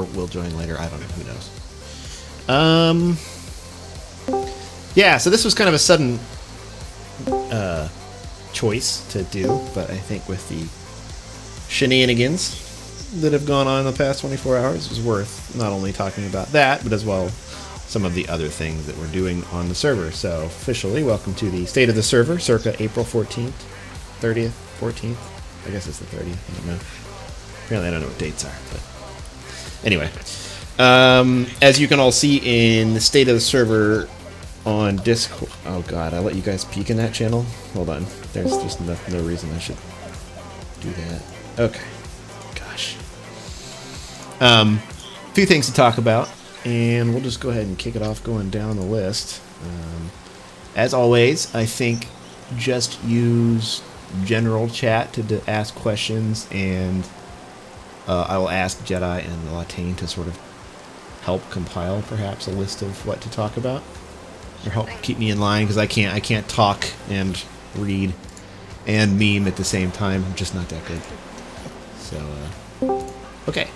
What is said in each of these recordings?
or will join later. I don't know. Who knows? Yeah, so this was kind of a sudden choice to do, but I think with the shenanigans that have gone on in the past 24 hours, it was worth not only talking about that, but as well some of the other things that we're doing on the server. So officially, welcome to the state of the server, circa April 14th, 30th, 14th. I guess it's the 30th. I don't know. Apparently, I don't know what dates are, but anyway. As you can all see in the state of the server on Discord. Oh God, I let you guys peek in that channel. Hold on. There's just no reason I should do that. Okay. Gosh. Few things to talk about, and we'll just go ahead and kick it off going down the list. As always, I think just use general chat to ask questions, and I will ask Jedi and Latane to sort of help compile perhaps a list of what to talk about, or help keep me in line, because I can't talk and read and meme at the same time. I'm just not that good. So okay.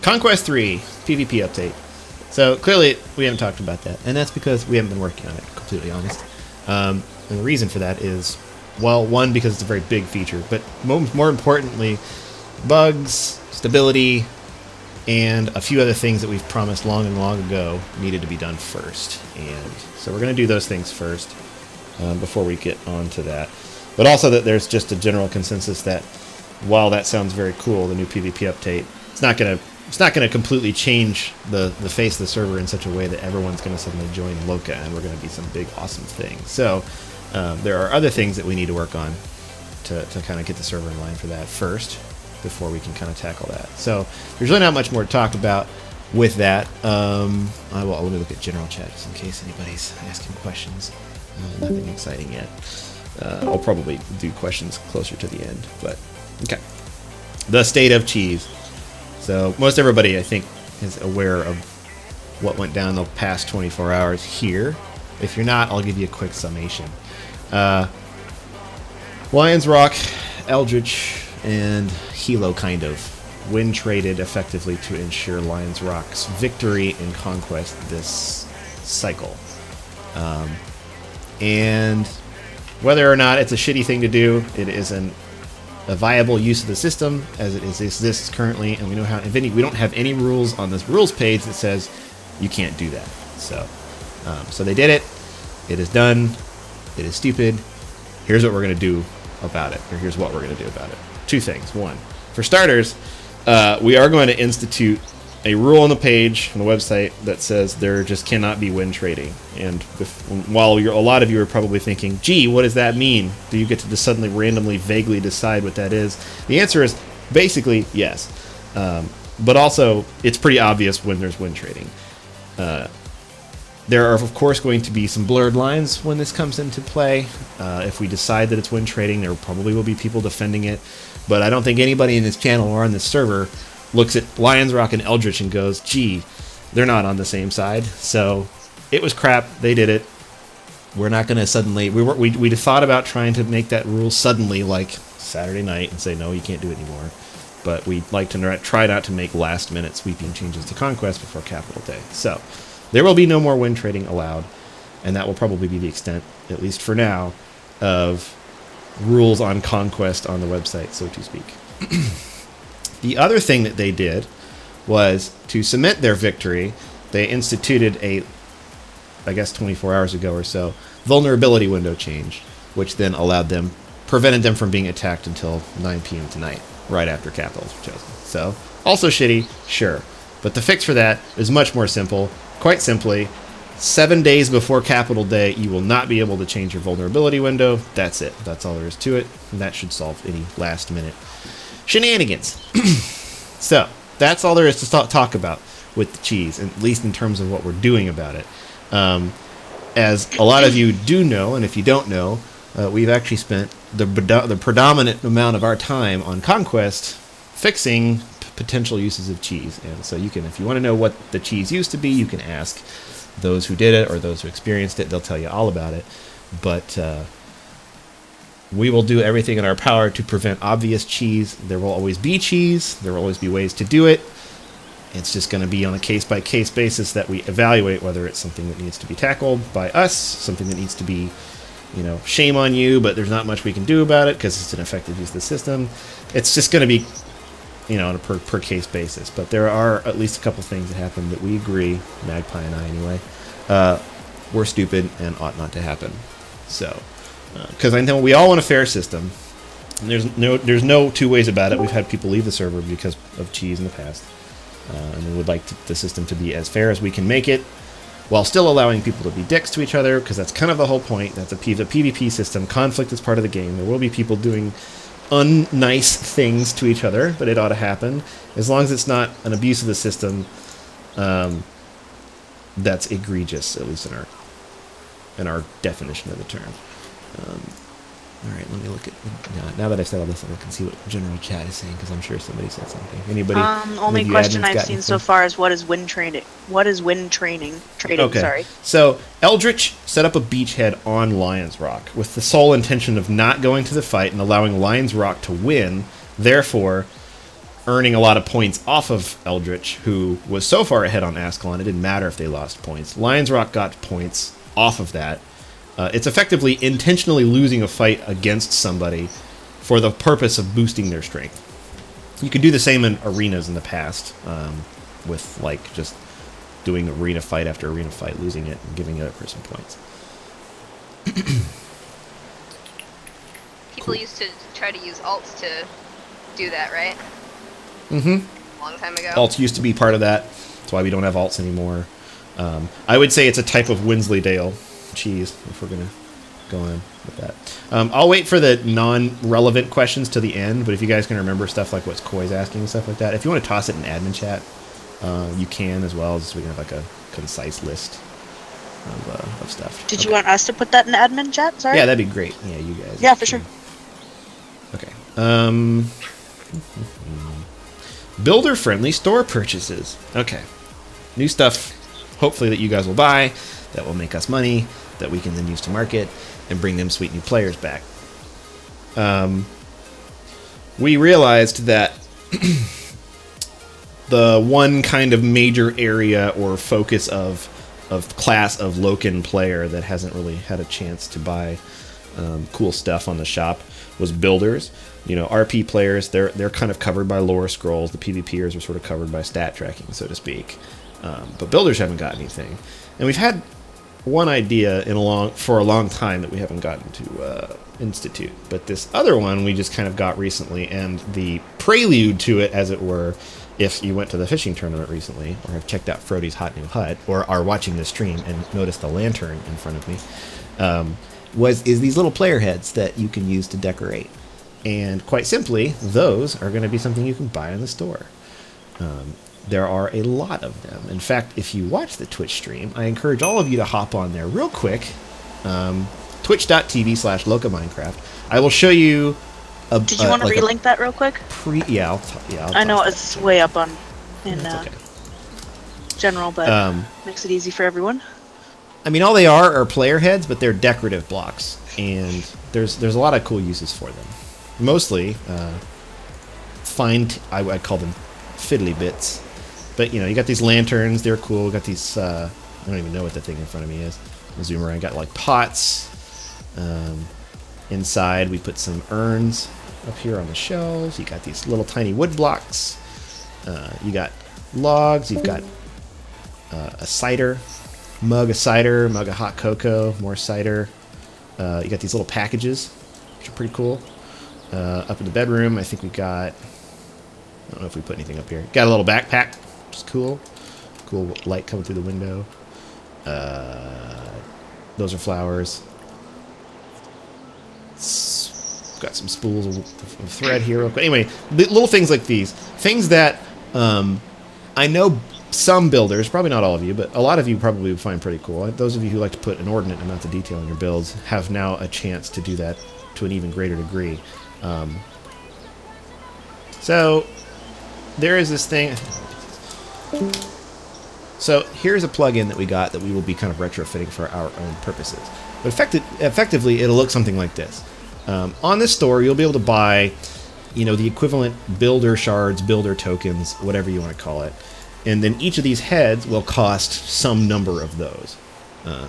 Conquest 3 PvP update. So clearly we haven't talked about that, and that's because we haven't been working on it, completely honest. And the reason for that is, well, one, because it's a very big feature, but more importantly, bugs, stability, and a few other things that we've promised long and long ago needed to be done first. And so we're going to do those things first before we get on to that. But also that there's just a general consensus that while that sounds very cool, the new PvP update, it's not going to completely change the face of the server in such a way that everyone's going to suddenly join Loka and we're going to be some big awesome thing. So there are other things that we need to work on to kind of get the server in line for that first, before we can kind of tackle that. So there's really not much more to talk about with that. Let me look at general chat just in case anybody's asking questions. Nothing exciting yet. I'll probably do questions closer to the end, but okay. The state of cheese. So most everybody, I think, is aware of what went down the past 24 hours here. If you're not, I'll give you a quick summation. Lions Rock, Eldritch, and Hilo kind of win traded effectively to ensure Lions Rock's victory in Conquest this cycle. And whether or not it's a shitty thing to do, it is a viable use of the system as it exists currently, and we know how. We don't have any rules on this rules page that says you can't do that. So they did it. It is done. It is stupid. Here's what we're going to do about it, or here's what we're going to do about it. Two things. One, for starters, we are going to institute a rule on the page on the website that says there just cannot be win trading. And while a lot of you are probably thinking, gee, what does that mean? Do you get to just suddenly randomly vaguely decide what that is? The answer is basically yes. But also, it's pretty obvious when there's win trading. There are, of course, going to be some blurred lines when this comes into play. If we decide that it's win trading, there probably will be people defending it. But I don't think anybody in this channel or on this server looks at Lions Rock and Eldritch and goes, gee, they're not on the same side. So it was crap. They did it. We're not going to suddenly... We thought about trying to make that rule suddenly, like Saturday night, and say, no, you can't do it anymore. But we'd like to try not to make last-minute sweeping changes to Conquest before Capital Day. So there will be no more win trading allowed, and that will probably be the extent, at least for now, of rules on Conquest on the website, so to speak. The other thing that they did was to cement their victory. They instituted a, I guess 24 hours ago or so, vulnerability window change, which then prevented them from being attacked until 9 p.m. tonight, right after capitals were chosen. So, also shitty, sure. But the fix for that is much more simple. Quite simply, 7 days before Capital Day, you will not be able to change your vulnerability window. That's it. That's all there is to it. And that should solve any last-minute shenanigans. So, that's all there is to talk about with the cheese, at least in terms of what we're doing about it. As a lot of you do know, and if you don't know, we've actually spent the predominant amount of our time on Conquest fixing potential uses of cheese. And so you can, if you want to know what the cheese used to be, you can ask those who did it or those who experienced it. They'll tell you all about it. But We will do everything in our power to prevent obvious cheese. There will always be cheese. There will always be ways to do it. It's just going to be on a case-by-case basis that we evaluate whether it's something that needs to be tackled by us, something that needs to be, shame on you, but there's not much we can do about it because it's an effective use of the system. It's just going to be, on a per-case basis. But there are at least a couple things that happen that we agree, Magpie and I anyway, were stupid and ought not to happen. So, because I know we all want a fair system. And there's no two ways about it. We've had people leave the server because of cheese in the past. And we would like the system to be as fair as we can make it, while still allowing people to be dicks to each other, because that's kind of the whole point. That's a PvP system. Conflict is part of the game. There will be people doing unnice things to each other, but it ought to happen. As long as it's not an abuse of the system, that's egregious, at least in our definition of the term. All right, let me look at... Now that I've said all this, I can see what general chat is saying, because I'm sure somebody said something. Anybody? Only question I've seen so far is what is wind training? What is wind trading? Okay. Sorry. So Eldritch set up a beachhead on Lion's Rock with the sole intention of not going to the fight and allowing Lion's Rock to win, therefore earning a lot of points off of Eldritch, who was so far ahead on Ascalon, it didn't matter if they lost points. Lion's Rock got points off of that. It's effectively intentionally losing a fight against somebody for the purpose of boosting their strength. You could do the same in arenas in the past, with just doing arena fight after arena fight, losing it, and giving the other person points. People used to try to use alts to do that, right? Mm-hmm. A long time ago. Alts used to be part of that. That's why we don't have alts anymore. I would say it's a type of Winsleydale cheese, if we're going to go on with that. I'll wait for the non-relevant questions to the end, but if you guys can remember stuff like what Koi's asking and stuff like that, if you want to toss it in admin chat, you can as well, so we can have a concise list of stuff. Did you want us to put that in admin chat? Sorry? Yeah, that'd be great. Yeah, you guys. Yeah, for sure. Okay. Builder-friendly store purchases. Okay. New stuff, hopefully, that you guys will buy, that will make us money, that we can then use to market and bring them sweet new players back. We realized that the one kind of major area or focus of class of Lokan player that hasn't really had a chance to buy cool stuff on the shop was builders. RP players, they're kind of covered by lore scrolls. The PvPers are sort of covered by stat tracking, so to speak. But builders haven't got anything. And we've had one idea for a long time that we haven't gotten to institute, but this other one we just kind of got recently, and the prelude to it, as it were, if you went to the fishing tournament recently, or have checked out Frody's Hot New Hut, or are watching this stream and noticed the lantern in front of me, is these little player heads that you can use to decorate. And quite simply, those are going to be something you can buy in the store. There are a lot of them. In fact, if you watch the Twitch stream, I encourage all of you to hop on there real quick. Twitch.tv/Loka Minecraft. I will show you a... Did you want to relink that real quick? I know it's way up in okay. general, but makes it easy for everyone. I mean, all they are player heads, but they're decorative blocks. And there's a lot of cool uses for them. Mostly, I call them fiddly bits. But, you got these lanterns, they're cool. Got these, I don't even know what the thing in front of me is. I'll zoom around. Got, pots. Inside, we put some urns up here on the shelves. You got these little tiny wood blocks. You got logs. You've got a cider, mug of hot cocoa, more cider. You got these little packages, which are pretty cool. Up in the bedroom, I think we got... I don't know if we put anything up here. Got a little backpack, which is cool. Cool light coming through the window. Those are flowers. Got some spools of thread here. Anyway, little things like these. Things that I know some builders, probably not all of you, but a lot of you probably would find pretty cool. Those of you who like to put inordinate amounts of detail in your builds have now a chance to do that to an even greater degree. So there is this thing. So here's a plugin that we got that we will be kind of retrofitting for our own purposes. But effectively, it'll look something like this. On this store, you'll be able to buy, the equivalent builder shards, builder tokens, whatever you want to call it. And then each of these heads will cost some number of those.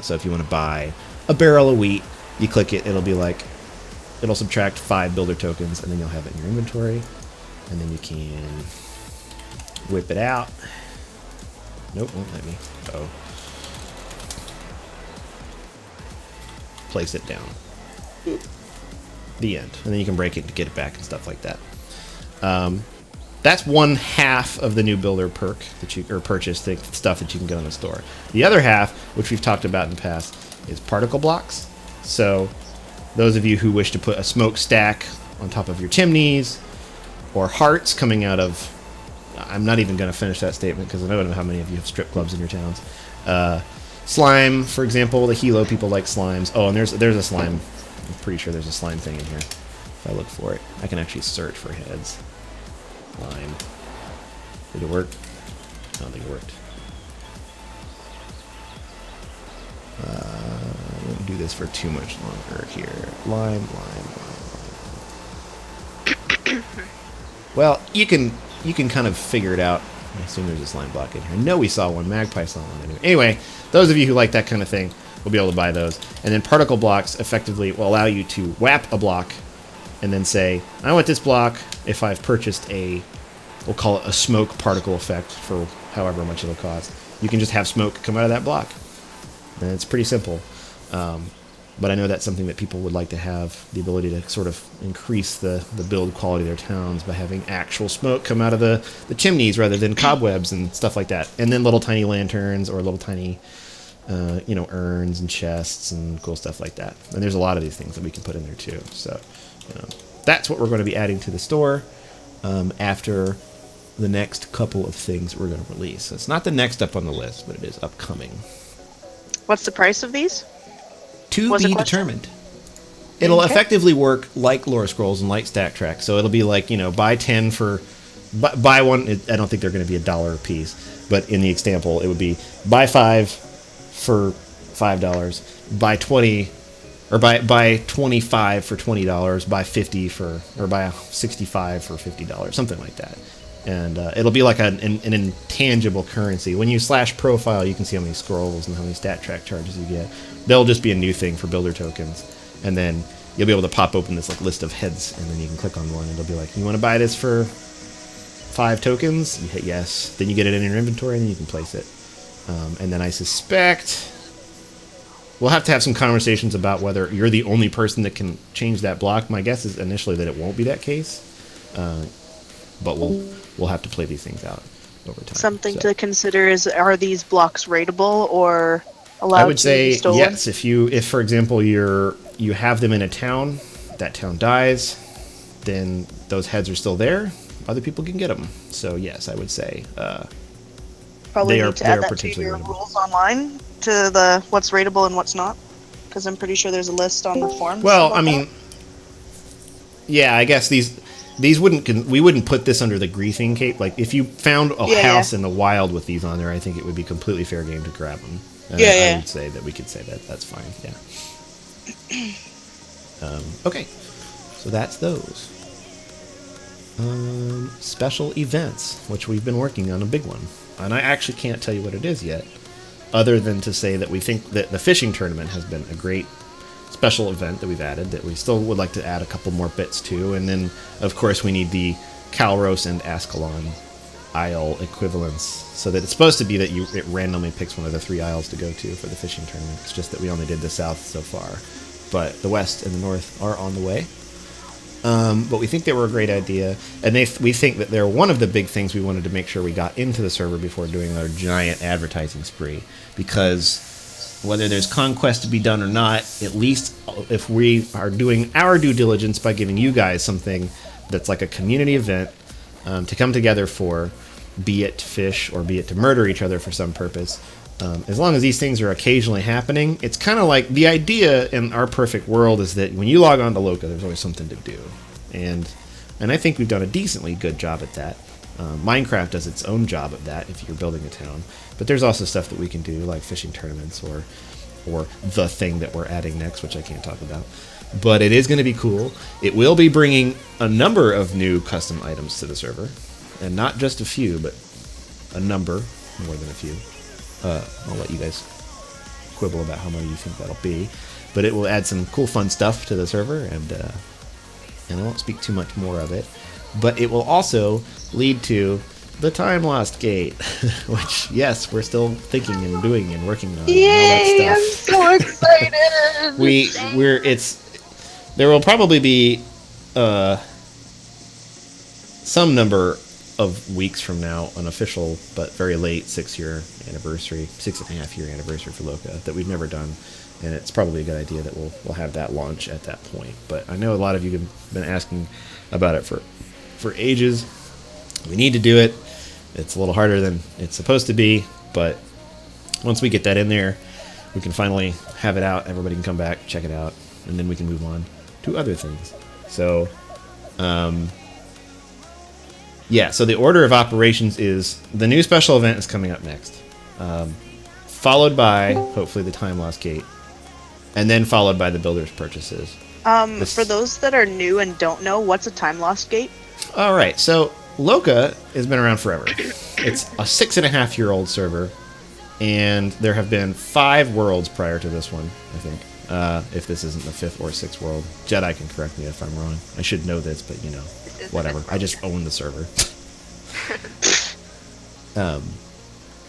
So if you want to buy a barrel of wheat, you click it, it'll subtract 5 builder tokens, and then you'll have it in your inventory. And then you can whip it out. Nope, won't let me. Oh. Place it down. The end. And then you can break it to get it back and stuff like that. That's one half of the new builder perk or purchase stuff that you can get on the store. The other half, which we've talked about in the past, is particle blocks. So those of you who wish to put a smokestack on top of your chimneys, or hearts coming out of... I'm not even going to finish that statement because I don't know how many of you have strip clubs in your towns. Slime, for example. The Hilo people like slimes. Oh, and there's a slime. I'm pretty sure there's a slime thing in here. If I look for it, I can actually search for heads. Slime. Did it work? I don't think it worked. I won't do this for too much longer here. Lime. Well, you can kind of figure it out. I assume there's a slime block in here. I know we saw one. Magpie saw one. Anyway, those of you who like that kind of thing will be able to buy those. And then particle blocks effectively will allow you to whap a block and then say, I want this block if I've purchased we'll call it a smoke particle effect for however much it'll cost. You can just have smoke come out of that block. And it's pretty simple. But I know that's something that people would like to have, the ability to sort of increase the build quality of their towns by having actual smoke come out of the chimneys rather than cobwebs and stuff like that. And then little tiny lanterns or little tiny, urns and chests and cool stuff like that. And there's a lot of these things that we can put in there too. So that's what we're going to be adding to the store after the next couple of things we're going to release. So it's not the next up on the list, but it is upcoming. What's the price of these? To be determined. It'll effectively work like Lore Scrolls and like Stack Track. So it'll be like, buy 10 for... Buy one... I don't think they're going to be $1 a piece. But in the example, it would be buy 5 for $5. Buy 20... Or buy 25 for $20. Buy 50 for... Or buy 65 for $50. Something like that. And it'll be like an intangible currency. When you / profile, you can see how many scrolls and how many stat track charges you get. There'll just be a new thing for builder tokens. And then you'll be able to pop open this list of heads, and then you can click on one, and it'll be like, you want to buy this for 5 tokens? You hit yes. Then you get it in your inventory, and then you can place it. And then I suspect we'll have to have some conversations about whether you're the only person that can change that block. My guess is initially that it won't be that case. But we'll have to play these things out over time. Something to consider is, are these blocks rateable or allowed I would to say be stolen? yes. If for example you have them in a town, that town dies, then those heads are still there. Other people can get them. So yes, I would say probably they need to add that to potentially your rateable. rules online to the what's rateable and what's not, because I'm pretty sure there's a list on the forums. Well, I mean, yeah, I guess these we wouldn't put this under the griefing cape. Like if you found a house in the wild with these on there, I think it would be completely fair game to grab them. I would say that we could say that that's fine. Yeah. Okay, so that's those. Special events, which we've been working on a big one, and I actually can't tell you what it is yet, other than to say that we think that the fishing tournament has been a great special event that we've added, that we still would like to add a couple more bits to, and then of course we need the Calros and Ascalon Isle equivalents, so that it's supposed to be that it randomly picks one of the 3 isles to go to for the fishing tournament. It's just that we only did the south so far, but the west and the north are on the way. But we think they were a great idea, and we think that they're one of the big things we wanted to make sure we got into the server before doing our giant advertising spree, because whether there's conquest to be done or not, at least if we are doing our due diligence by giving you guys something that's like a community event to come together for, be it to fish or be it to murder each other for some purpose, as long as these things are occasionally happening, it's kind of like the idea in our perfect world is that when you log on to Loka, there's always something to do. And I think we've done a decently good job at that. Minecraft does its own job of that if you're building a town. But there's also stuff that we can do, like fishing tournaments or the thing that we're adding next, which I can't talk about. but it is going to be cool. It will be bringing a number of new custom items to the server, and not just a few, but a number, more than a few. I'll let you guys quibble about how many you think that'll be, but it will add some cool, fun stuff to the server, and I won't speak too much more of it. But it will also lead to the Time Lost Gate, which, yes, we're still thinking and doing and working on. Yay! And all I'm that stuff. so excited. There will probably be some number of weeks from now, an official but very late 6.5 year anniversary for Loka that we've never done, and it's probably a good idea that we'll have that launch at that point. But I know a lot of you have been asking about it for ages. We need to do it. It's a little harder than it's supposed to be, but once we get that in there, we can finally have it out. Everybody can come back, check it out, and then we can move on to other things. So, so the order of operations is the new special event is coming up next, followed by, hopefully, the Time Lost Gate, and then followed by the Builder's Purchases. For those that are new and don't know, what's a Time Lost Gate? All right, so Loka has been around forever. It's a 6.5-year-old server, and there have been 5 worlds prior to this one, I think. If this isn't the 5th or 6th world. Jedi can correct me if I'm wrong. I should know this, but whatever. I just own the server.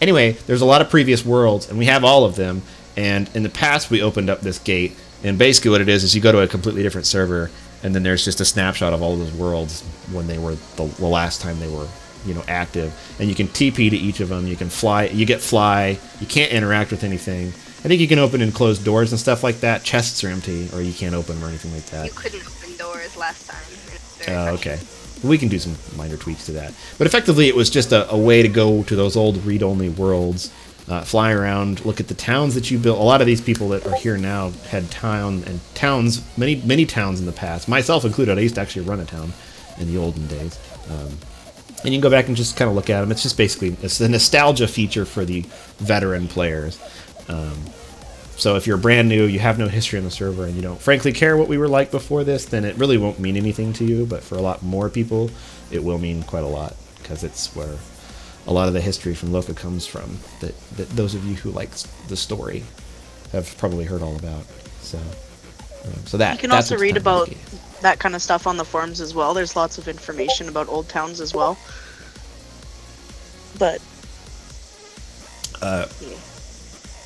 Anyway, there's a lot of previous worlds, and we have all of them. And in the past, we opened up this gate, and basically what it is you go to a completely different server, and then there's just a snapshot of all those worlds when they were the last time they were, active. And you can TP to each of them. You can fly. You get fly. You can't interact with anything. I think you can open and close doors and stuff like that. Chests are empty, or you can't open them or anything like that. You couldn't open doors last time. Oh, okay. We can do some minor tweaks to that. But effectively, it was just a way to go to those old read-only worlds, fly around, look at the towns that you built. A lot of these people that are here now had towns, many towns in the past, myself included. I used to actually run a town in the olden days. And you can go back and just kind of look at them. It's just basically it's a nostalgia feature for the veteran players. So if you're brand new, you have no history on the server, and you don't frankly care what we were like before this, then it really won't mean anything to you. But for a lot more people, it will mean quite a lot, because it's where a lot of the history from Loka comes from, that those of you who like the story have probably heard all about. So that you can also read about that kind of stuff on the forums as well. There's lots of information about old towns as well. But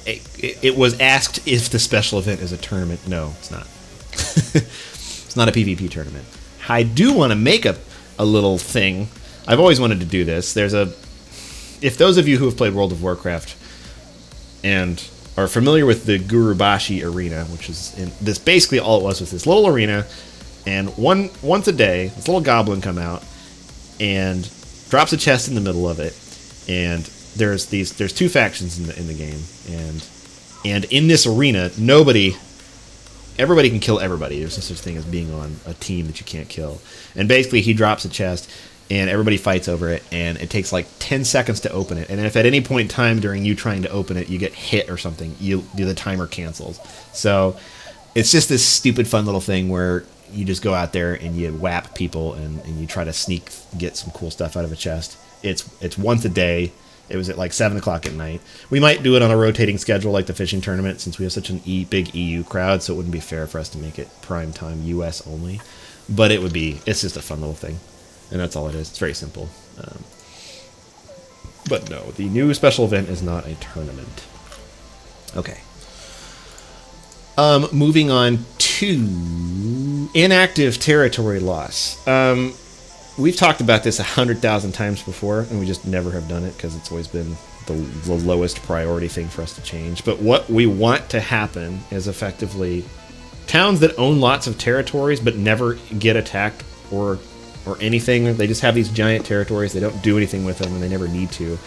it was asked if the special event is a tournament. No, it's not. It's not a PvP tournament. I do want to make a little thing. I've always wanted to do this. If those of you who have played World of Warcraft and are familiar with the Gurubashi arena, which is this, basically all it was this little arena, and once a day, this little goblin come out and drops a chest in the middle of it, and there's 2 factions in the game, and in this arena, everybody can kill everybody. There's no such thing as being on a team that you can't kill. And basically, he drops a chest, and everybody fights over it, and it takes like 10 seconds to open it. And if at any point in time during you trying to open it, you get hit or something, the timer cancels. So it's just this stupid, fun little thing where you just go out there and you whap people, and you try to get some cool stuff out of a chest. It's once a day. It was at like 7 o'clock at night. We might do it on a rotating schedule like the fishing tournament, since we have such an big EU crowd, so it wouldn't be fair for us to make it prime time US only. But it's just a fun little thing. And that's all it is. It's very simple. But no, the new special event is not a tournament. Okay. Moving on to inactive territory loss. We've talked about this 100,000 times before, and we just never have done it because it's always been the lowest priority thing for us to change. But what we want to happen is effectively towns that own lots of territories but never get attacked or anything. They just have these giant territories. They don't do anything with them, and they never need to.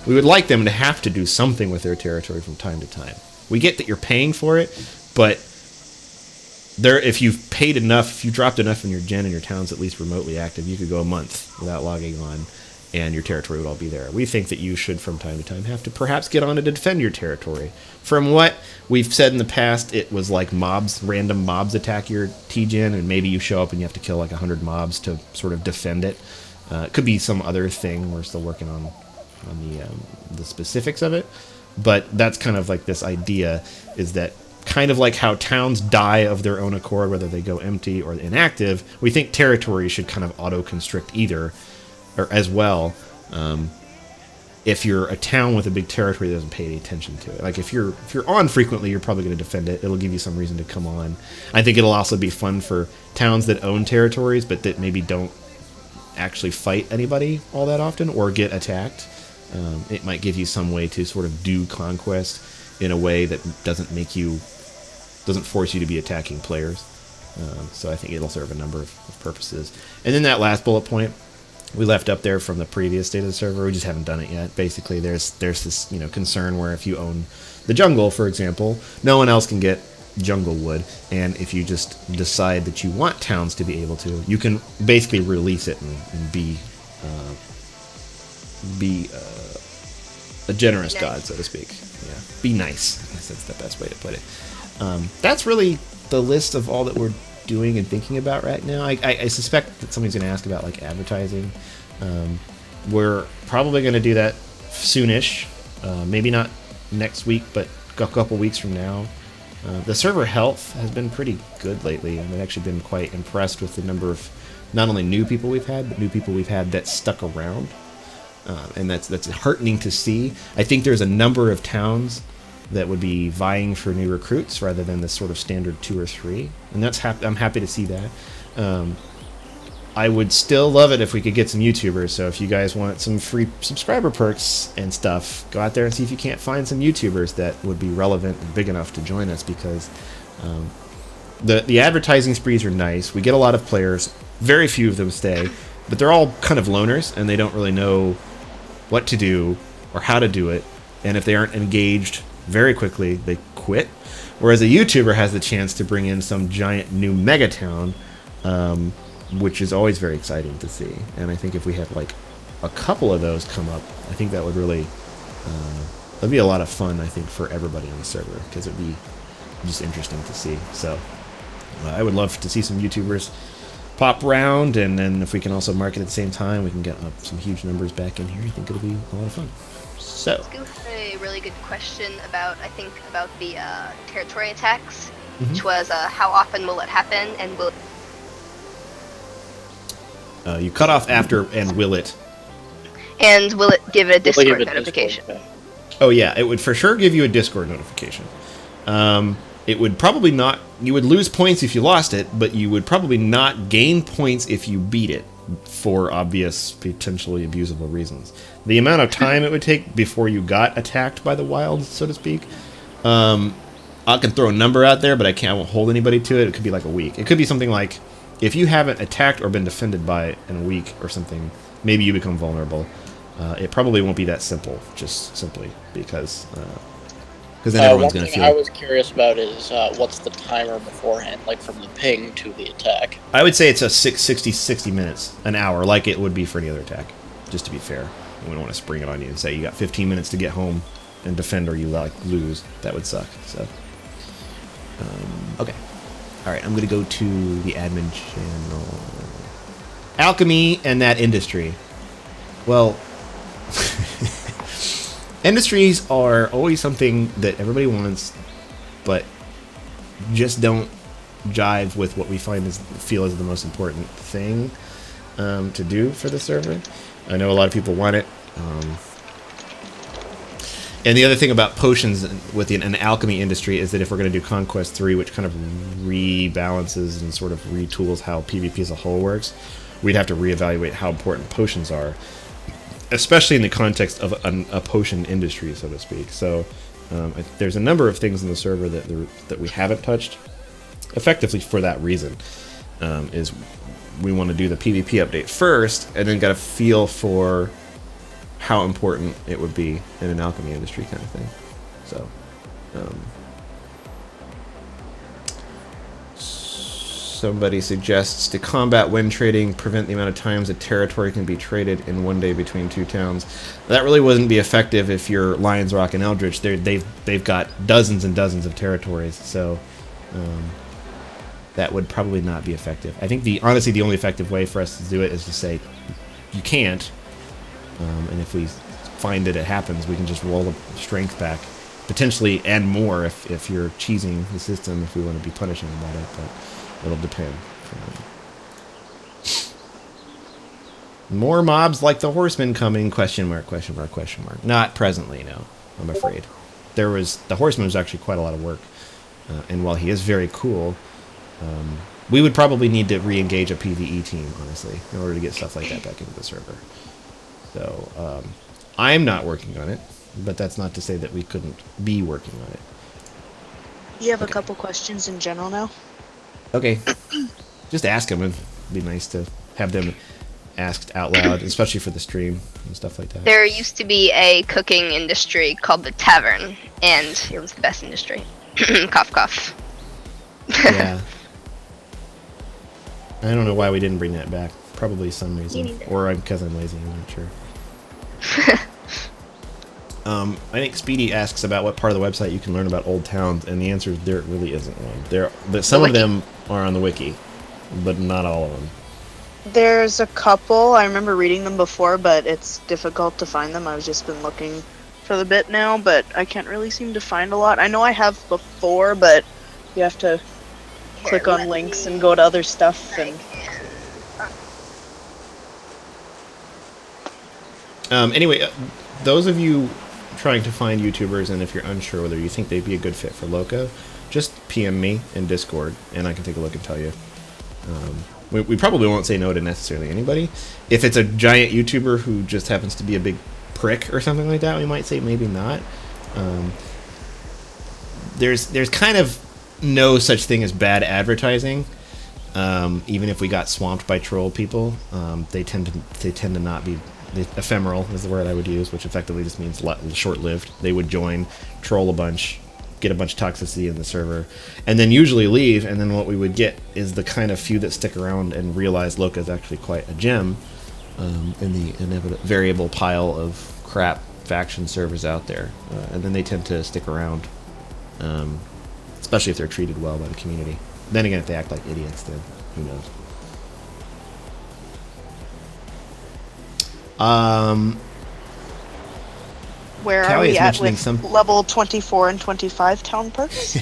We would like them to have to do something with their territory from time to time. We get that you're paying for it, but if you've paid enough, if you dropped enough in your gen and your town's at least remotely active, you could go a month without logging on, and your territory would all be there. We think that you should, from time to time, have to perhaps get on to defend your territory. From what we've said in the past, it was like random mobs attack your T-Gen, and maybe you show up and you have to kill like 100 mobs to sort of defend it. It could be some other thing. We're still working on the specifics of it, but that's kind of like this idea, is that kind of like how towns die of their own accord, whether they go empty or inactive, we think territory should kind of auto-constrict either, or as well. If you're a town with a big territory that doesn't pay any attention to it, like if you're on frequently, you're probably going to defend it. It'll give you some reason to come on. I think it'll also be fun for towns that own territories but that maybe don't actually fight anybody all that often or get attacked. It might give you some way to sort of do conquest in a way that doesn't force you to be attacking players. So I think it'll serve a number of purposes. And then that last bullet point we left up there from the previous state of the server, we just haven't done it yet. Basically, there's this concern where if you own the jungle, for example, no one else can get jungle wood, and if you just decide that you want towns to be able to, you can basically release it and be a generous god, so to speak. Yeah, be nice. I guess that's the best way to put it. That's really the list of all that we're doing and thinking about right now. I suspect that somebody's going to ask about like advertising. We're probably going to do that soonish. Maybe not next week, but a couple weeks from now. The server health has been pretty good lately. I've actually been quite impressed with the number of not only new people we've had, but new people we've had that stuck around. And that's heartening to see. I think there's a number of towns that would be vying for new recruits rather than the sort of standard 2 or 3, and I'm happy to see that. I would still love it if we could get some YouTubers, so if you guys want some free subscriber perks and stuff, go out there and see if you can't find some YouTubers that would be relevant and big enough to join us, because the advertising sprees are nice. We get a lot of players, very few of them stay, but they're all kind of loners, and they don't really know what to do or how to do it, and if they aren't engaged very quickly, they quit. Whereas a YouTuber has the chance to bring in some giant new mega town, which is always very exciting to see. And I think if we had like a couple of those come up, I think that would really that'd be a lot of fun, I think, for everybody on the server, because it'd be just interesting to see. So I would love to see some YouTubers pop round, and then if we can also market at the same time, we can get some huge numbers back in here. I think it'll be a lot of fun. So Scoof had a really good question about the territory attacks, which was how often will it happen, and will you cut off after, and will it give a Discord notification? Oh yeah, it would for sure give you a Discord notification. It would probably not. You would lose points if you lost it, but you would probably not gain points if you beat it, for obvious, potentially abusable reasons. The amount of time it would take before you got attacked by the wild, so to speak. I can throw a number out there, but I won't hold anybody to it. It could be like a week. It could be something like, if you haven't attacked or been defended by in a week or something, maybe you become vulnerable. It probably won't be that simple, just simply because then everyone's going to feel... One thing I was curious about is what's the timer beforehand, like from the ping to the attack? I would say it's a 60 minutes, an hour, like it would be for any other attack, just to be fair. We don't want to spring it on you and say you got 15 minutes to get home and defend, or you lose. That would suck. So, okay. All right, I'm going to go to the admin channel. Alchemy and that industry. Well, industries are always something that everybody wants, but just don't jive with what we feel is the most important thing to do for the server. I know a lot of people want it. And the other thing about potions with an alchemy industry is that if we're going to do Conquest 3, which kind of rebalances and sort of retools how PvP as a whole works, we'd have to reevaluate how important potions are, especially in the context of a potion industry, so to speak. So there's a number of things in the server that we haven't touched, effectively for that reason. Is we want to do the PvP update first, and then get a feel for how important it would be in an alchemy industry kind of thing. So, Somebody suggests to combat wind trading, prevent the amount of times a territory can be traded in one day between two towns. That really wouldn't be effective if you're Lions Rock and Eldritch. They've got dozens and dozens of territories, so that would probably not be effective. I think honestly the only effective way for us to do it is to say you can't, and if we find that it happens, we can just roll the strength back, potentially, and more if you're cheesing the system. If we want to be punishing about it, but. It'll depend. More mobs like the horsemen coming? Question mark, question mark, question mark. Not presently, no. I'm afraid. The horseman was actually quite a lot of work. And while he is very cool, we would probably need to re-engage a PvE team, honestly, in order to get stuff like that back into the server. So, I'm not working on it, but that's not to say that we couldn't be working on it. You have a couple questions in general now? Okay. Just ask them. It'd be nice to have them asked out loud, especially for the stream and stuff like that. There used to be a cooking industry called the Tavern, and it was the best industry. Cough, cough. Yeah. I don't know why we didn't bring that back. Probably some reason. Or because I'm lazy, I'm not sure. I think Speedy asks about what part of the website you can learn about old towns, and the answer is there really isn't one. But some of them are on the wiki, but not all of them. There's a couple. I remember reading them before, but it's difficult to find them. I've just been looking for the bit now, but I can't really seem to find a lot. I know I have before, but you have to click on links and go to other stuff. And anyway, those of you trying to find YouTubers, and if you're unsure whether you think they'd be a good fit for Loka, just PM me in Discord, and I can take a look and tell you. We probably won't say no to necessarily anybody. If it's a giant YouTuber who just happens to be a big prick or something like that, we might say maybe not. There's kind of no such thing as bad advertising. Even if we got swamped by troll people, they tend to not be. Ephemeral is the word I would use, which effectively just means short-lived. They would join, troll a bunch, get a bunch of toxicity in the server, and then usually leave, and then what we would get is the kind of few that stick around and realize Loka is actually quite a gem in the variable pile of crap faction servers out there. And then they tend to stick around, especially if they're treated well by the community. Then again, if they act like idiots, then who knows. Where are we at with level 24 and 25 town perks?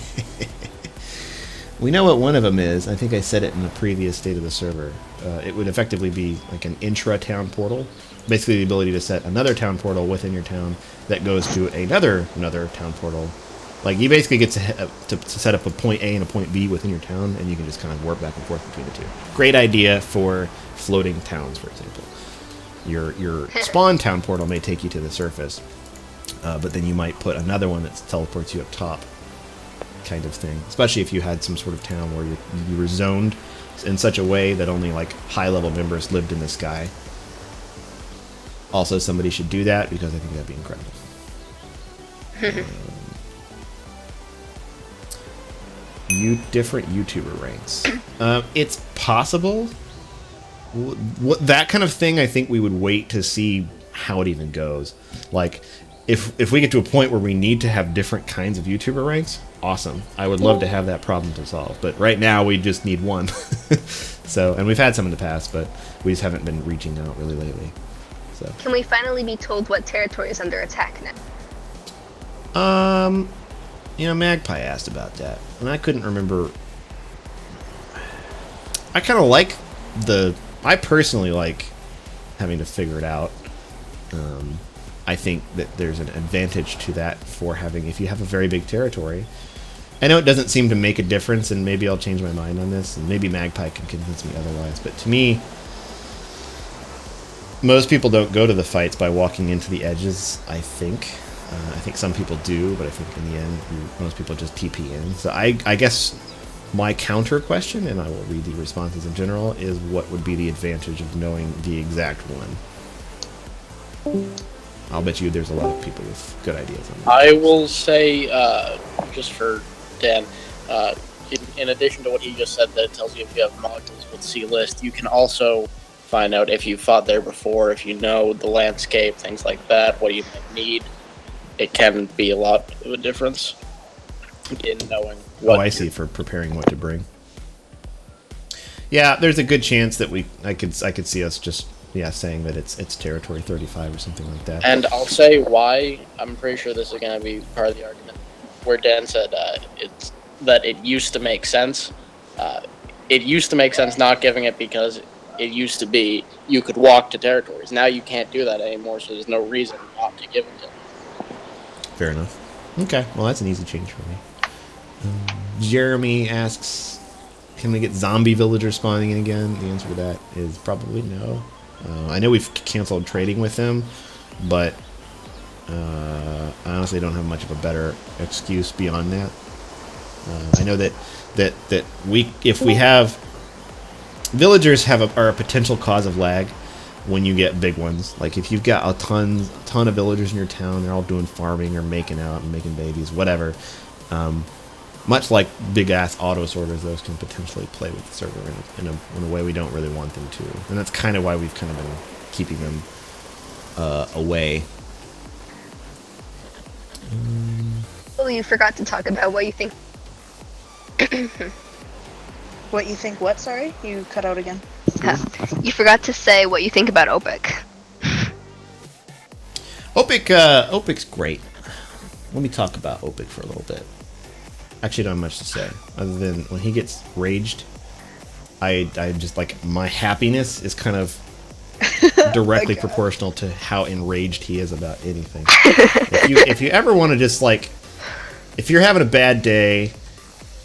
We know what one of them is. I think I said it in the previous state of the server. It would effectively be like an intra-town portal. Basically the ability to set another town portal within your town that goes to another town portal. Like, you basically get to set up a point A and a point B within your town, and you can just kind of warp back and forth between the two. Great idea for floating towns, for example. Your spawn town portal may take you to the surface, but then you might put another one that teleports you up top, kind of thing. Especially if you had some sort of town where you were zoned in such a way that only like high-level members lived in the sky. Also, somebody should do that because I think that'd be incredible. Different YouTuber ranks. It's possible. That kind of thing, I think we would wait to see how it even goes. Like, if we get to a point where we need to have different kinds of YouTuber ranks, awesome. I would love to have that problem to solve. But right now, we just need one. So, and we've had some in the past, but we just haven't been reaching out really lately. So. Can we finally be told what territory is under attack now? Magpie asked about that, and I couldn't remember. I kind of like I personally like having to figure it out. I think that there's an advantage to that for if you have a very big territory. I know it doesn't seem to make a difference, and maybe I'll change my mind on this, and maybe Magpie can convince me otherwise, but to me, most people don't go to the fights by walking into the edges, I think. I think some people do, but I think in the end, most people just TP in. So I guess my counter question, and I will read the responses in general, is what would be the advantage of knowing the exact one? I'll bet you there's a lot of people with good ideas on that. I will say, just for Dan, in addition to what he just said, that it tells you if you have modules with C list, you can also find out if you fought there before, if you know the landscape, things like that, what you might need. It can be a lot of a difference in knowing what. Oh, I see. For preparing what to bring. Yeah, there's a good chance that I could see us just saying that it's territory 35 or something like that. And I'll say why. I'm pretty sure this is going to be part of the argument where Dan said it's that it used to make sense. It used to make sense not giving it because it used to be you could walk to territories. Now you can't do that anymore, so there's no reason not to give it to them. Fair enough. Okay, well that's an easy change for me. Jeremy asks, can we get zombie villagers spawning in again? The answer to that is probably no. I know we've canceled trading with them, but I honestly don't have much of a better excuse beyond that. I know that if we have villagers are a potential cause of lag when you get big ones. Like if you've got a ton of villagers in your town, they're all doing farming or making out and making babies, whatever. Much like big ass auto sorters, those can potentially play with the server in a way we don't really want them to, and that's kind of why we've kind of been keeping them away. Well, you forgot to talk about what you think. What you think? What? Sorry, you cut out again. You forgot to say what you think about OPIC. OPIC's great. Let me talk about OPIC for a little bit. Actually, don't have much to say other than when he gets raged, I just like my happiness is kind of directly proportional to how enraged he is about anything. If you ever want to just like, if you're having a bad day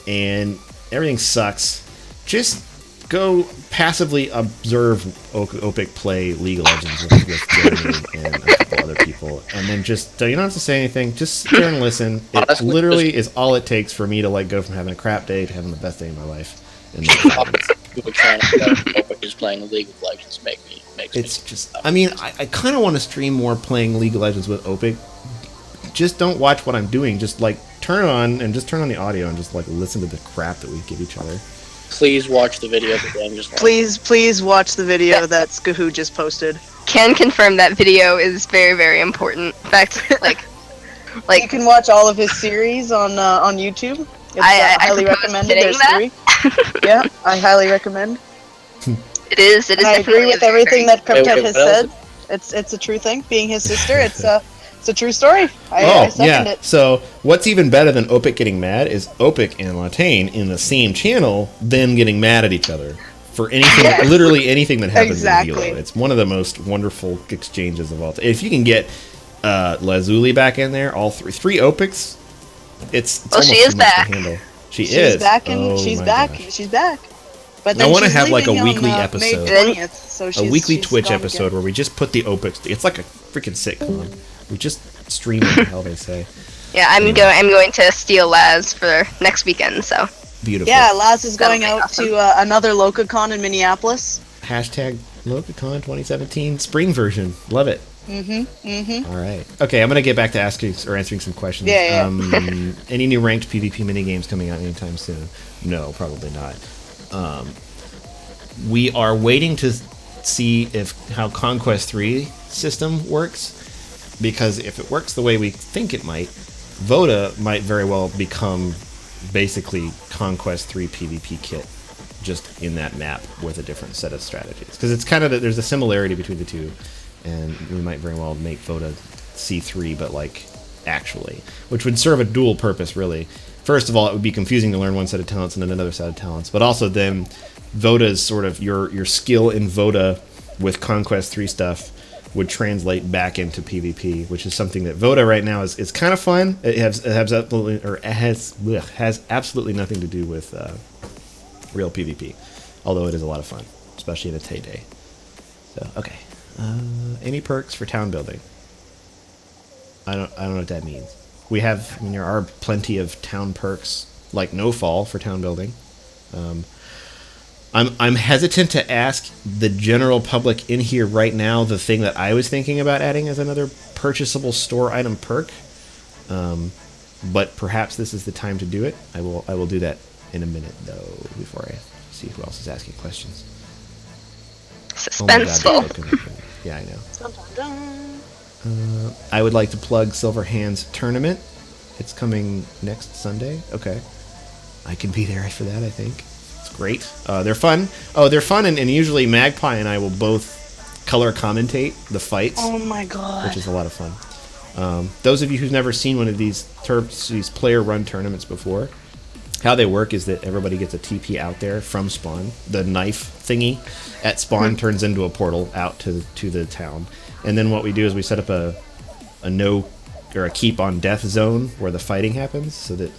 and everything sucks, just go passively observe OPIC play League of Legends with Jeremy and a couple other people, and then just you don't have to say anything. Just sit there and listen. It literally is all it takes for me to like go from having a crap day to having the best day of my life. And OPIC is playing League of Legends makes it's just. I mean, I kind of want to stream more playing League of Legends with OPIC. Just don't watch what I'm doing. Just like turn it on and just turn on the audio and just like listen to the crap that we give each other. Please watch the video that Dan just watched. Please watch the video that Skahoo just posted. Can confirm that video is very, very important. In fact, like you can watch all of his series on YouTube. It's, I highly recommended. There's 3. Yeah, I highly recommend. It is. I agree with everything that Cryptet has said. It's a true thing. Being his sister, it's a true story. I second it. So what's even better than OPIC getting mad is OPIC and Latane in the same channel then getting mad at each other for anything, literally anything that happens in Hilo. It's one of the most wonderful exchanges of all time. If you can get Lazuli back in there, all three OPICs, it's well, she is back. She's back, and she's back. Gosh. She's back. But I want to have like a weekly episode, May 20th, so a weekly Twitch episode where we just put the OPICs. It's like a freaking sitcom. We just stream it, the hell they say. Yeah, I'm going to steal Laz for next weekend, so. Beautiful. Yeah, Laz is going out to another LokaCon in Minneapolis. Hashtag LokaCon 2017 spring version. Love it. Mm-hmm. All right. Okay, I'm gonna get back to answering some questions. Yeah. Any new ranked PvP minigames coming out anytime soon? No, probably not. We are waiting to see how Conquest 3 system works, because if it works the way we think it might, Voda might very well become basically Conquest 3 PvP kit, just in that map with a different set of strategies. Because it's kind of there's a similarity between the two, and we might very well make Voda C3, but like actually, which would serve a dual purpose really. First of all, it would be confusing to learn one set of talents and then another set of talents, but also then Voda's sort of your skill in Voda with Conquest 3 stuff would translate back into PvP, which is something that Voda right now is kind of fun. It has absolutely nothing to do with real PvP, although it is a lot of fun, especially in its heyday. So okay, any perks for town building? I don't know what that means. There are plenty of town perks like no fall for town building. I'm hesitant to ask the general public in here right now the thing that I was thinking about adding as another purchasable store item perk, but perhaps this is the time to do it. I will do that in a minute, though, before I see who else is asking questions. Suspenseful. Oh my God, yeah, I know. Dun, dun, dun. I would like to plug Silver Hands Tournament. It's coming next Sunday. Okay. I can be there for that, I think. It's great. They're fun. Oh, they're fun, and usually Magpie and I will both color commentate the fights. Oh my god. Which is a lot of fun. Those of you who've never seen one of these player-run tournaments before, how they work is that everybody gets a TP out there from spawn. The knife thingy at spawn turns into a portal out to the town. And then what we do is we set up a keep on death zone where the fighting happens, so that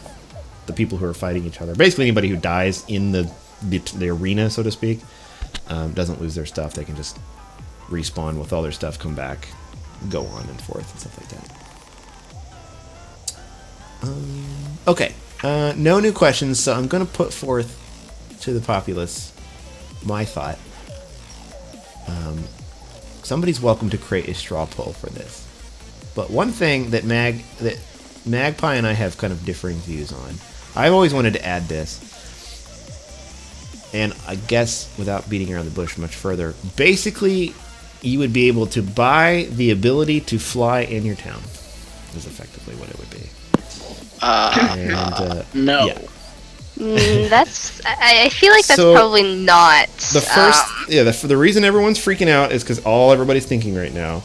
the people who are fighting each other, basically anybody who dies in the arena, so to speak, doesn't lose their stuff. They can just respawn with all their stuff, come back, go on and forth and stuff like that. Okay, no new questions, so I'm going to put forth to the populace my thought. Somebody's welcome to create a straw poll for this. But one thing that Magpie and I have kind of differing views on, I've always wanted to add this, and I guess without beating around the bush much further, basically you would be able to buy the ability to fly in your town, is effectively what it would be. No. Yeah. I feel like that's probably not. The first, the reason everyone's freaking out is because all everybody's thinking right now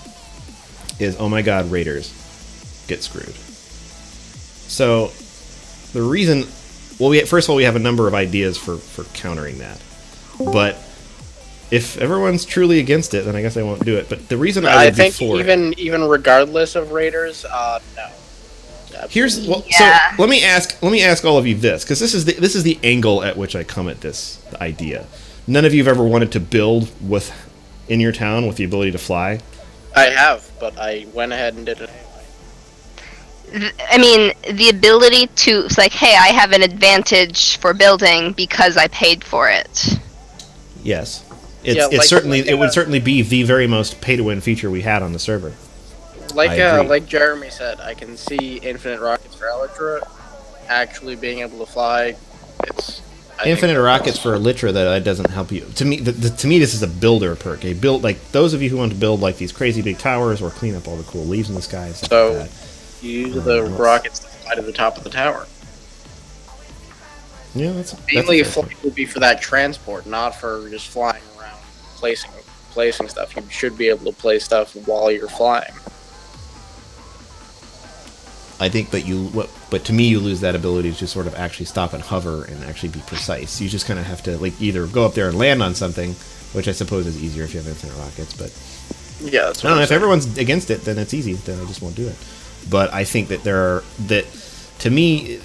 is, oh my god, raiders get screwed. So the reason, first of all, we have a number of ideas for countering that. But if everyone's truly against it, then I guess I won't do it. But the reason I would be for even regardless of raiders, no. So let me ask all of you this, because this is the angle at which I come at this idea. None of you have ever wanted to build in your town with the ability to fly. I have, but I went ahead and did it anyway. I mean, the ability to, it's like, hey, I have an advantage for building because I paid for it. Yes, it would certainly be the very most pay-to-win feature we had on the server. Like Jeremy said, I can see infinite rockets for Elytra actually being able to fly. Infinite rockets for Elytra, that doesn't help you. To me, to me, this is a builder perk. Like those of you who want to build like these crazy big towers or clean up all the cool leaves in the sky. So like that, you use the rockets to fly to the top of the tower. Yeah, that's mainly flight would be for that transport, not for just flying around placing stuff. You should be able to place stuff while you're flying. I think, but to me, you lose that ability to sort of actually stop and hover and actually be precise. You just kind of have to either go up there and land on something, which I suppose is easier if you have infinite rockets. But yeah, that's I don't know. If everyone's against it, then it's easy. Then I just won't do it. But I think that to me,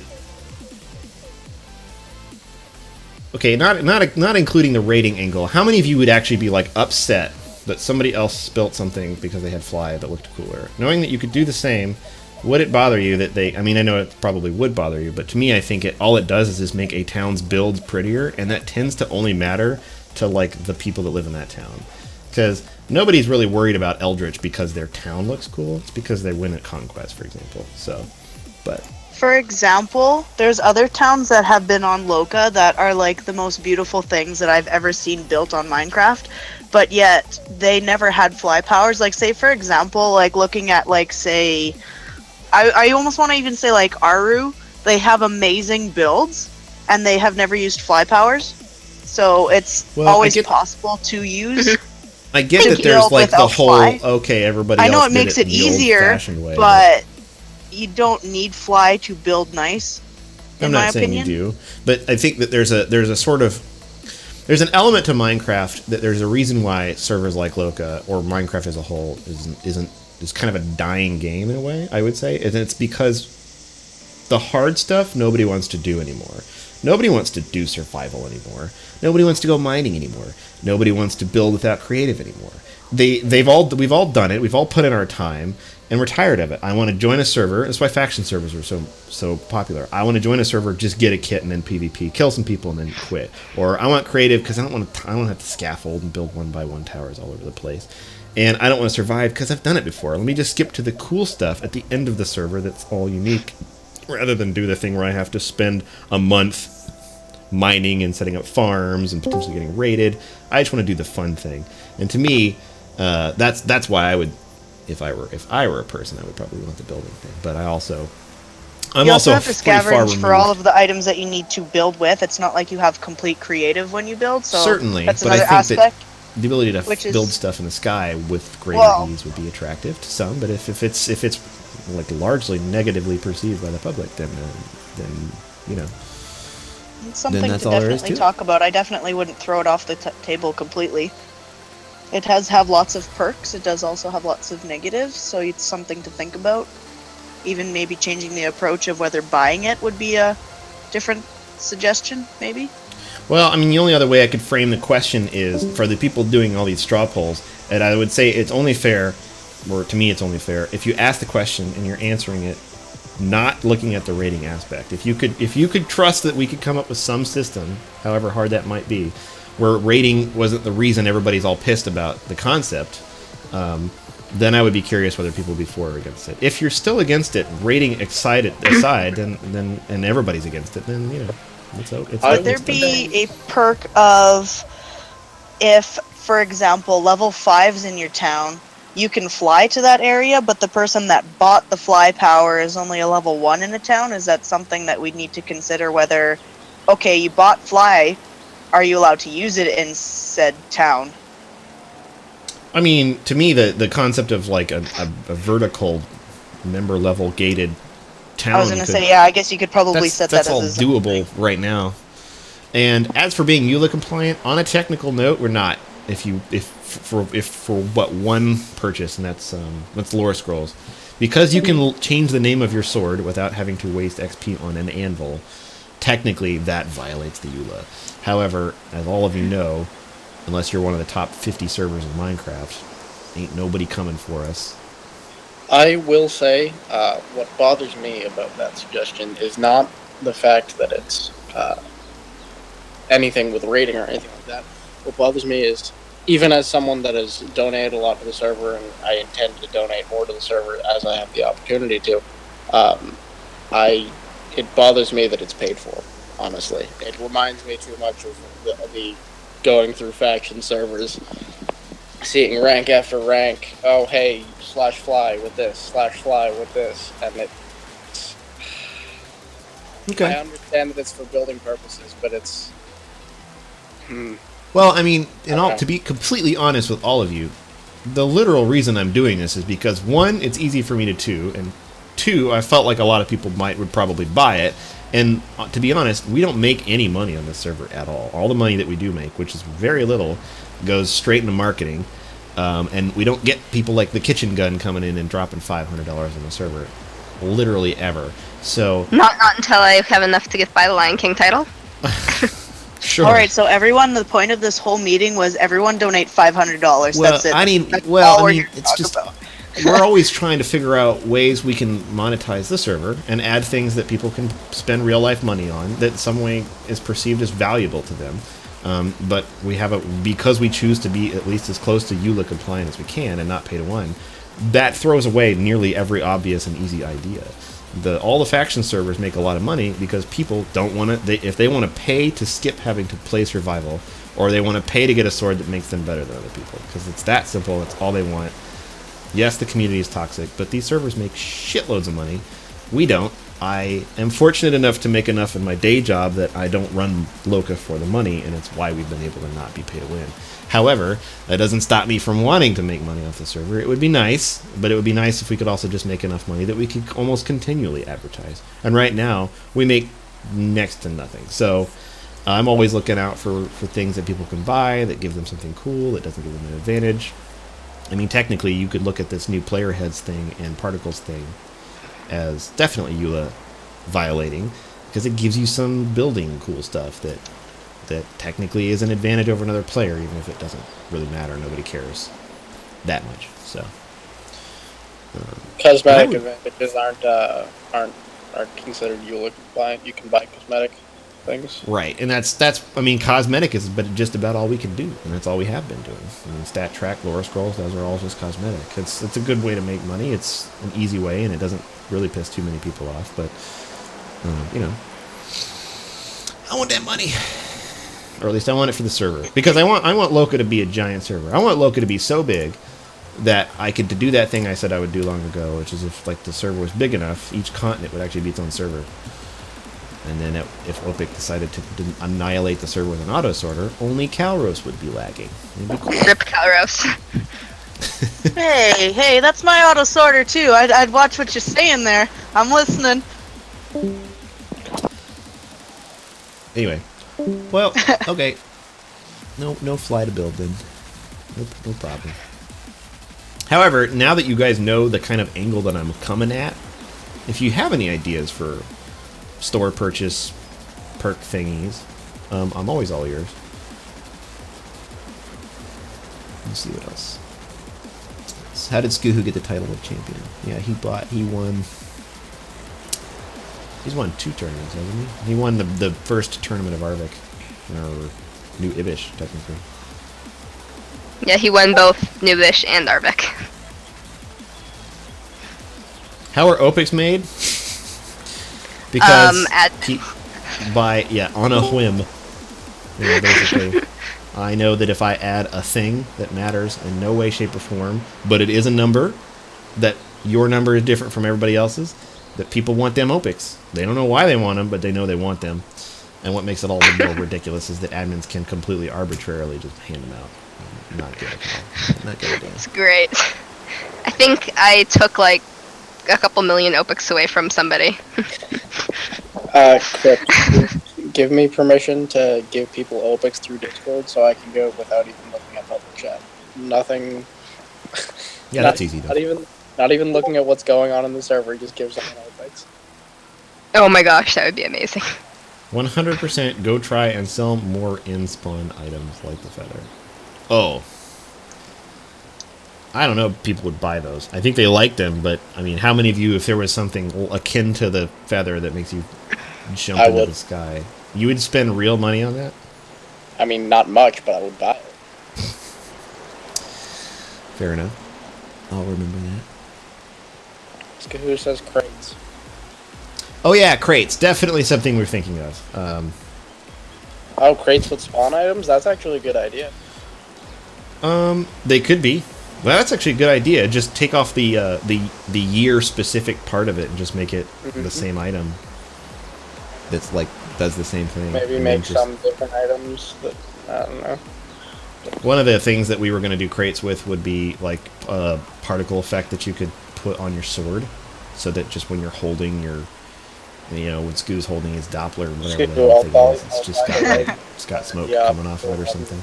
okay, not including the rating angle. How many of you would actually be upset that somebody else built something because they had fly that looked cooler, knowing that you could do the same? Would it bother you that I mean, I know it probably would bother you, but to me, I think all it does is just make a town's build prettier, and that tends to only matter to, the people that live in that town. Because nobody's really worried about Eldritch because their town looks cool. It's because they win at Conquest, for example. So, but... For example, there's other towns that have been on Loka that are, the most beautiful things that I've ever seen built on Minecraft, but yet they never had fly powers. Say, for example, looking at, say... I almost want to even say Aru. They have amazing builds, and they have never used fly powers, so it's always possible to use. I get that there's the whole everybody. I know else it makes it easier, way, but you don't need fly to build nice. I'm not saying you do, but I think that there's an element to Minecraft that there's a reason why servers like Loka or Minecraft as a whole is kind of a dying game in a way, I would say, and it's because the hard stuff nobody wants to do anymore. Nobody wants to do survival anymore. Nobody wants to go mining anymore. Nobody wants to build without creative anymore. We've all done it. We've all put in our time, and we're tired of it. I want to join a server. That's why faction servers are so popular. I want to join a server, just get a kit and then PvP, kill some people and then quit. Or I want creative because I don't want to have to scaffold and build one by one towers all over the place. And I don't want to survive because I've done it before. Let me just skip to the cool stuff at the end of the server that's all unique, rather than do the thing where I have to spend a month mining and setting up farms and potentially getting raided. I just want to do the fun thing. And to me, that's why I would, if I were a person, I would probably want the building thing. But I'm you also have to pretty far scavenge for all removed. of the items that you need to build with. It's not like you have complete creative when you build, so Certainly, that's but I another think aspect. that the ability to which is- build stuff in the sky with greater Well- ease would be attractive to some. But if it's like largely negatively perceived by the public, then you know. It's something that's to all there is definitely to it. talk about. I definitely wouldn't throw it off the table completely. It does have lots of perks. It does also have lots of negatives, so it's something to think about. Even maybe changing the approach of whether buying it would be a different suggestion, maybe. Well, I mean, the only other way I could frame the question is for the people doing all these straw polls, and I would say it's only fair, or to me it's only fair, if you ask the question and you're answering it not looking at the rating aspect. If you could trust that we could come up with some system, however hard that might be, where rating wasn't the reason everybody's all pissed about the concept, then I would be curious whether people would be for or against it. If you're still against it, rating aside, then and everybody's against it, then it's Would there be a perk of if, for example, level 5's in your town, you can fly to that area, but the person that bought the fly power is only a level 1 in a town? Is that something that we need to consider whether, okay, you bought fly, are you allowed to use it in said town? I mean, to me, the concept of like a vertical member level gated town. I was going to say, yeah, I guess you could probably set that that's as all a zone doable thing. right now. And as for being EULA compliant, on a technical note, we're not. If for what one purchase, and that's lore scrolls, because you can change the name of your sword without having to waste XP on an anvil. Technically, that violates the EULA. However, as all of you know, unless you're one of the top 50 servers in Minecraft, ain't nobody coming for us. I will say, what bothers me about that suggestion is not the fact that it's anything with rating or anything like that. What bothers me is, even as someone that has donated a lot to the server, and I intend to donate more to the server as I have the opportunity to, it bothers me that it's paid for, honestly. It reminds me too much of the going through faction servers, seeing rank after rank, oh hey, /fly with this, /fly with this, and it's... I understand that it's for building purposes, but it's... Well, I mean, to be completely honest with all of you, the literal reason I'm doing this is because, one, it's easy for me to do, and two, I felt like a lot of people would probably buy it, and to be honest, we don't make any money on this server at all. All the money that we do make, which is very little, goes straight into marketing, and we don't get people like the Kitchen Gun coming in and dropping $500 on the server, literally ever. So Not until I have enough to get by the Lion King title. sure. All right, so everyone, the point of this whole meeting was everyone donate $500. Well, That's it. I mean, That's well, all I we're mean, here to it's talk just about. we're always trying to figure out ways we can monetize the server and add things that people can spend real life money on that in some way is perceived as valuable to them. But we have because we choose to be at least as close to EULA compliant as we can and not pay to win, that throws away nearly every obvious and easy idea. All the faction servers make a lot of money because people don't want to. If they want to pay to skip having to play survival, or they want to pay to get a sword that makes them better than other people, because it's that simple. That's all they want. Yes, the community is toxic, but these servers make shitloads of money. We don't. I am fortunate enough to make enough in my day job that I don't run Loka for the money, and it's why we've been able to not be pay to win. However, that doesn't stop me from wanting to make money off the server. It would be nice, but it would be nice if we could also just make enough money that we could almost continually advertise. And right now, we make next to nothing. So I'm always looking out for things that people can buy, that give them something cool, that doesn't give them an advantage. I mean, technically, you could look at this new player heads thing and particles thing as definitely EULA violating, because it gives you some building cool stuff that technically is an advantage over another player, even if it doesn't really matter. Nobody cares that much. So cosmetic advantages aren't considered EULA compliant. You can buy cosmetic things. Right, and that's I mean, cosmetic is but just about all we can do, and that's all we have been doing. I mean, stat track, lore scrolls, those are all just cosmetic. It's a good way to make money. It's an easy way, and it doesn't really piss too many people off. But I want that money. Or at least I want it for the server. Because I want Loka to be a giant server. I want Loka to be so big that I could do that thing I said I would do long ago, which is if like the server was big enough, each continent would actually be its own server. And then if OPIC decided to annihilate the server with an auto sorter, only Calros would be lagging. It'd be cool. Rip Calros. Hey, that's my auto sorter too. I'd watch what you're saying there. I'm listening. Anyway, well, okay. No fly to build then. No problem. However, now that you guys know the kind of angle that I'm coming at, if you have any ideas for store purchase perk thingies, I'm always all ears. Let's see what else. So how did Skuhu get the title of champion? Yeah, he won. He's won 2 tournaments, hasn't he? He won the first tournament of Arvik, or New Ibish, technically. Yeah, he won both Nubish and Arvik. How are OPICs made? Because on a whim. You know, basically, I know that if I add a thing that matters in no way, shape, or form, but it is a number, that your number is different from everybody else's, that people want them OPICs. They don't know why they want them, but they know they want them. And what makes it all the more ridiculous is that admins can completely arbitrarily just hand them out. Not good at all. Not good at all. It's great. I think I took like a couple million OPICs away from somebody. Crypt, give me permission to give people OPICs through Discord so I can go without even looking at public chat. Nothing. Yeah, that's easy though. Not even looking at what's going on in the server, just give someone OPICs. Oh my gosh, that would be amazing. 100% go try and sell more in-spawn items like the feather. Oh. I don't know if people would buy those. I think they like them, but, I mean, how many of you, if there was something akin to the feather that makes you jump into the sky, you would spend real money on that? I mean, not much, but I would buy it. Fair enough. I'll remember that. Who says crates? Oh yeah, crates. Definitely something we're thinking of. Oh, crates with spawn items? That's actually a good idea. They could be. Well, that's actually a good idea. Just take off the year specific part of it and just make it the same item. That's like does the same thing. Maybe make some different items that I don't know. One of the things that we were going to do crates with would be like a particle effect that you could put on your sword, so that just when you're holding your, you know, when Skoo's holding his Doppler or whatever the hell thing is, it's just got like, it's got smoke coming off of it or something.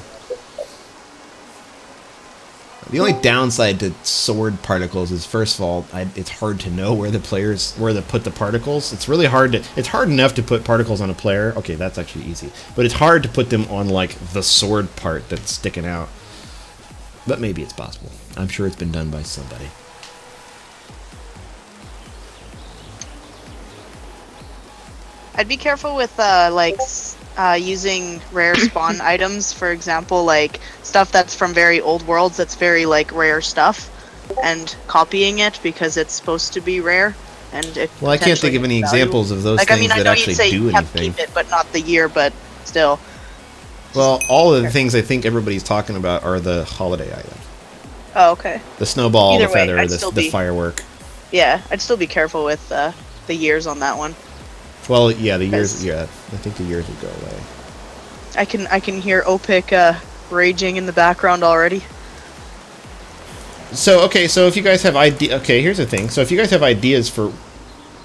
The only downside to sword particles is, first of all, it's hard to know where to put the particles. It's really hard to. It's hard enough to put particles on a player. Okay, that's actually easy, but it's hard to put them on like the sword part that's sticking out. But maybe it's possible. I'm sure it's been done by somebody. I'd be careful with using rare spawn items, for example, like stuff that's from very old worlds that's very like rare stuff, and copying it because it's supposed to be rare. And well, I can't think of any examples of those things that actually do anything. Keep it, but not the year, but still. Well, all of the things I think everybody's talking about are the holiday items. Oh, okay. The snowball, Either the feather, way, the firework. Yeah, I'd still be careful with the years on that one. Well, yeah, the years. Yeah, I think the years would go away. I can hear OPIC raging in the background already. So if you guys have here's the thing. So if you guys have ideas for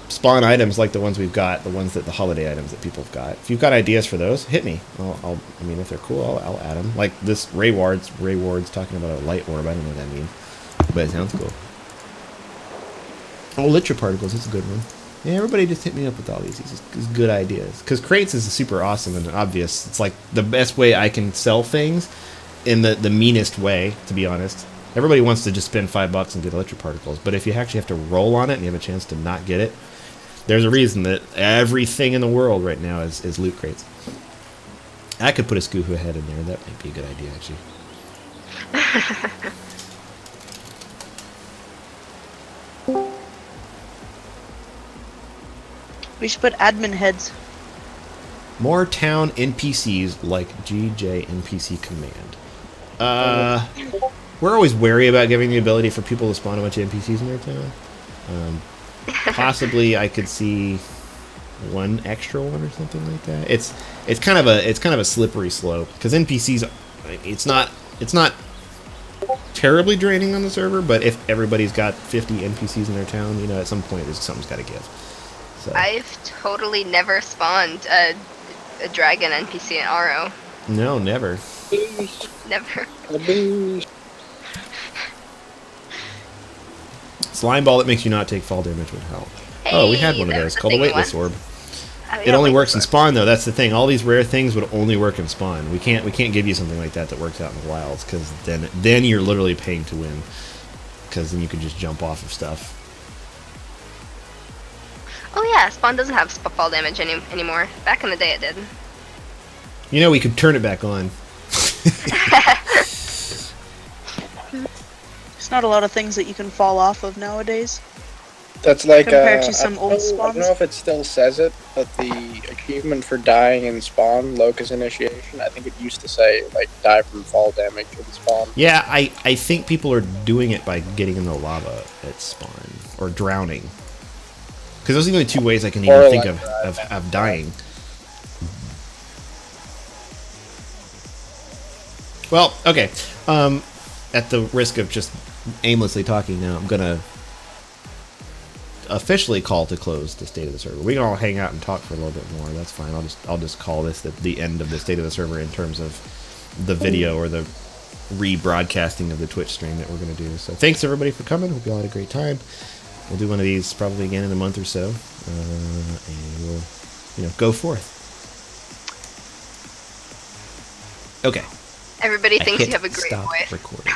spawn items like the ones we've got, the holiday items that people have got, if you've got ideas for those, hit me. I mean, if they're cool, I'll add them. Like this Ray Ward's talking about a light orb. I don't know what that means, but it sounds cool. Oh, Litra particles. That's a good one. Yeah, everybody just hit me up with all these good ideas. Because crates is super awesome and obvious. It's like the best way I can sell things in the meanest way, to be honest. Everybody wants to just spend $5 and get electric particles, but if you actually have to roll on it and you have a chance to not get it, there's a reason that everything in the world right now is loot crates. I could put a Skuhu head in there. That might be a good idea, actually. We should put admin heads. More town NPCs like GJ NPC command. We're always wary about giving the ability for people to spawn a bunch of NPCs in their town. Possibly, I could see one extra one or something like that. It's kind of a slippery slope because NPCs, it's not terribly draining on the server, but if everybody's got 50 NPCs in their town, you know, at some point something's got to give. So. I've totally never spawned a dragon NPC in RO. No, never. Never. Slime ball that makes you not take fall damage would help. Hey, oh, we had one of those called a weightless orb. It only works in spawn though. That's the thing. All these rare things would only work in spawn. We can't give you something like that works out in the wilds because then you're literally paying to win. Because then you can just jump off of stuff. Oh yeah, spawn doesn't have fall damage anymore. Back in the day, it did. You know, we could turn it back on. There's not a lot of things that you can fall off of nowadays. That's like compared to some old spawns. I don't know if it still says it, but the achievement for dying in spawn, Loka's initiation, I think it used to say like die from fall damage in spawn. Yeah, I think people are doing it by getting in the lava at spawn or drowning. Because those are the only two ways I can even think of dying. Well, okay. At the risk of just aimlessly talking now, I'm gonna officially call to close the state of the server. We can all hang out and talk for a little bit more. That's fine. I'll just call this the end of the state of the server in terms of the video or the rebroadcasting of the Twitch stream that we're gonna do. So thanks everybody for coming. Hope you all had a great time. We'll do one of these probably again in a month or so, and we'll go forth. Okay. Everybody thinks you have a great voice. Recording.